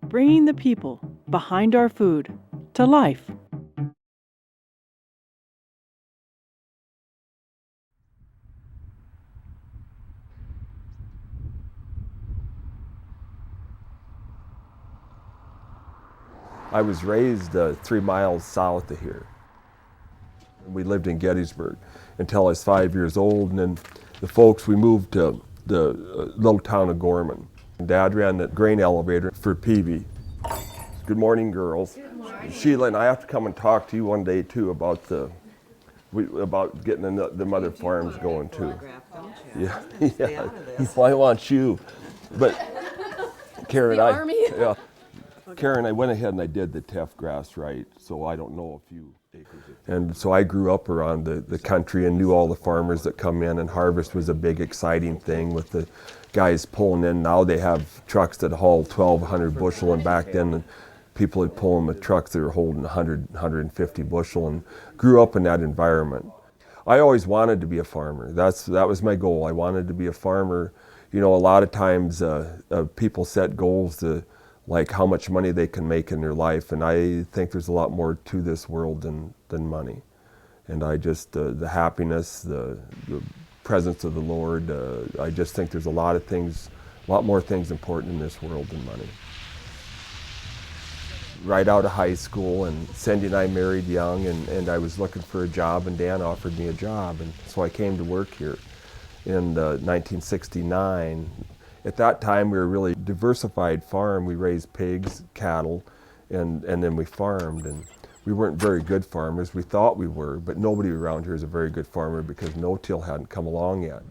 bringing the people behind our food to life. I was raised 3 miles south of here. We lived in Gettysburg until I was 5 years old, and then the folks, we moved to the little town of Gorman. Dad ran the grain elevator for Peavy. Good morning, girls. Good morning. Sheila, and I have to come and talk to you one day too about getting the other farms going too. Yeah, yeah. Well, I want you, but Karen, Karen, I went ahead and I did the teff grass right, so I don't know a few acres. And so I grew up around the country and knew all the farmers that come in, and harvest was a big exciting thing with the guys pulling in. Now they have trucks that haul 1,200 bushel, and back then people would pull them with trucks that were holding 100, 150 bushel, and grew up in that environment. I always wanted to be a farmer. That was my goal. I wanted to be a farmer. You know, a lot of times people set goals to like how much money they can make in their life, and I think there's a lot more to this world than money. And I just, the happiness, the presence of the Lord, I just think there's a lot more things important in this world than money. Right out of high school, and Cindy and I married young, and I was looking for a job, and Dan offered me a job, and so I came to work here in 1969. At that time, we were a really diversified farm. We raised pigs, cattle, and then we farmed. And we weren't very good farmers. We thought we were, but nobody around here is a very good farmer because no-till hadn't come along yet.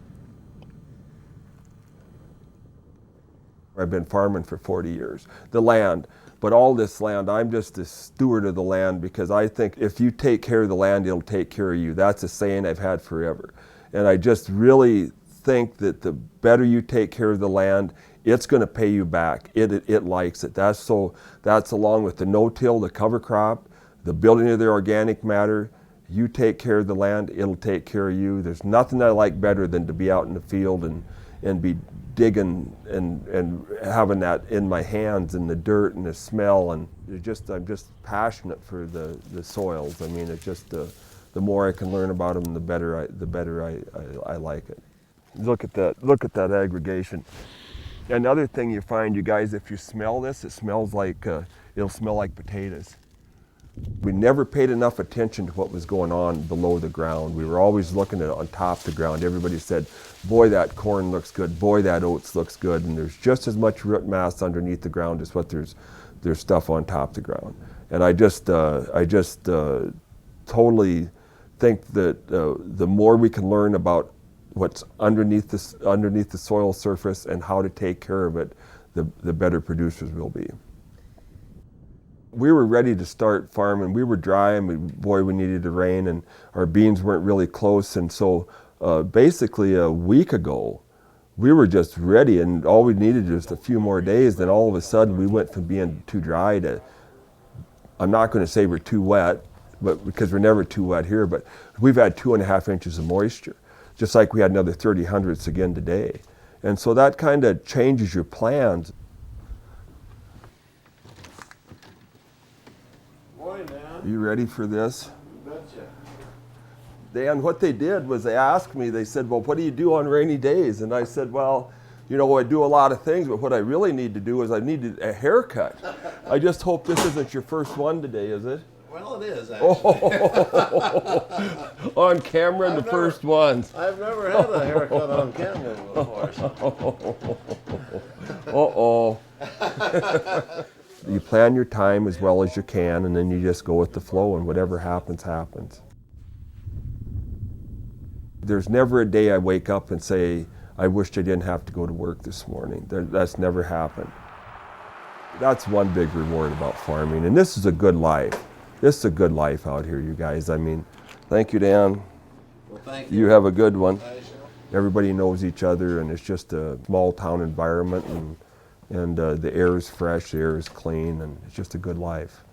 I've been farming for 40 years. The land, but all this land, I'm just the steward of the land, because I think if you take care of the land, it'll take care of you. That's a saying I've had forever. And I just really think that the better you take care of the land, it's going to pay you back. It likes it. That's along with the no-till, the cover crop, the building of the organic matter. You take care of the land, it'll take care of you. There's nothing I like better than to be out in the field and be digging and having that in my hands, and the dirt and the smell, and I'm just passionate for the soils. I mean, it's just the more I can learn about them, the better I like it. Look at that aggregation. Another thing you find, you guys, if you smell this, it smells like it'll smell like potatoes. We never paid enough attention to what was going on below the ground. We were always looking at it on top of the ground. Everybody said, boy, that corn looks good, boy, that oats looks good, and there's just as much root mass underneath the ground as what there's stuff on top of the ground. And I just totally think that the more we can learn about what's underneath the soil surface and how to take care of it, the better producers will be. We were ready to start farming. We were dry, and we needed the rain, and our beans weren't really close. And so basically a week ago, we were just ready, and all we needed was a few more days. Then all of a sudden we went from being too dry to, I'm not going to say we're too wet, but because we're never too wet here, but we've had 2.5 inches of moisture, just like we had another 30 hundredths again today. And so that kind of changes your plans. You ready for this? Betcha. Dan, what they did was they asked me, they said, well, what do you do on rainy days? And I said, well, you know, I do a lot of things, but what I really need to do is I need a haircut. I just hope this isn't your first one today, is it? Well, it is, actually. Oh, on camera, the first ones. I've never had a haircut on camera before. Uh-oh. You plan your time as well as you can, and then you just go with the flow, and whatever happens, happens. There's never a day I wake up and say, I wished I didn't have to go to work this morning. That's never happened. That's one big reward about farming, and this is a good life. This is a good life out here, you guys. I mean, thank you, Dan. Well, thank you. You have a good one. Everybody knows each other, and it's just a small town environment, and the air is fresh, the air is clean, and it's just a good life.